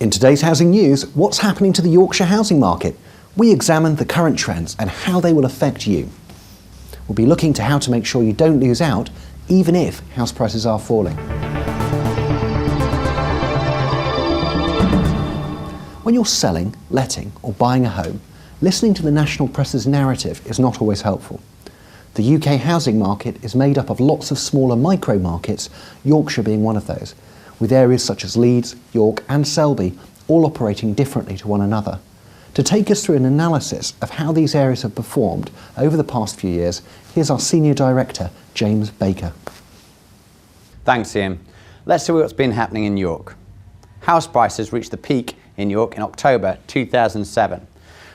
In today's housing news, what's happening to the Yorkshire housing market? We examine the current trends and how they will affect you. We'll be looking to how to make sure you don't lose out, even if house prices are falling. When you're selling, letting or buying a home, listening to the national press's narrative is not always helpful. The UK housing market is made up of lots of smaller micro markets, Yorkshire being one of those, with areas such as Leeds, York and Selby all operating differently to one another. To take us through an analysis of how these areas have performed over the past few years, here's our Senior Director, James Baker. Thanks, Ian. Let's see what's been happening in York. House prices reached the peak in York in October 2007.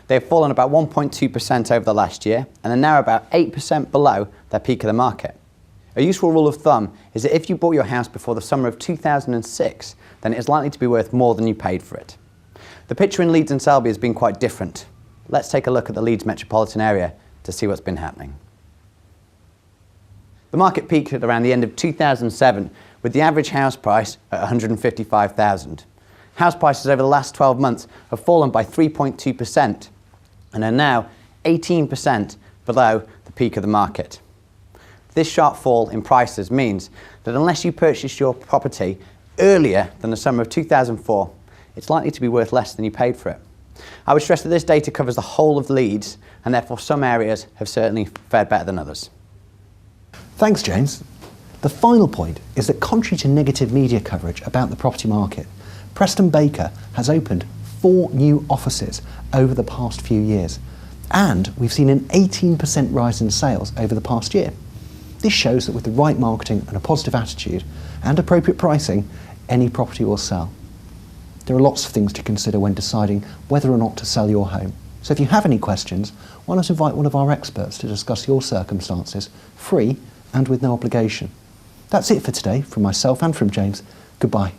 They've fallen about 1.2% over the last year and are now about 8% below their peak of the market. A useful rule of thumb is that if you bought your house before the summer of 2006, then it is likely to be worth more than you paid for it. The picture in Leeds and Selby has been quite different. Let's take a look at the Leeds metropolitan area to see what's been happening. The market peaked at around the end of 2007 with the average house price at £155,000. House prices over the last 12 months have fallen by 3.2% and are now 18% below the peak of the market. This sharp fall in prices means that unless you purchased your property earlier than the summer of 2004, it's likely to be worth less than you paid for it. I would stress that this data covers the whole of Leeds and therefore some areas have certainly fared better than others. Thanks, James. The final point is that contrary to negative media coverage about the property market, Preston Baker has opened 4 new offices over the past few years, and we've seen an 18% rise in sales over the past year. This shows that with the right marketing and a positive attitude and appropriate pricing, any property will sell. There are lots of things to consider when deciding whether or not to sell your home. So if you have any questions, why not invite one of our experts to discuss your circumstances, free and with no obligation. That's it for today from myself and from James. Goodbye.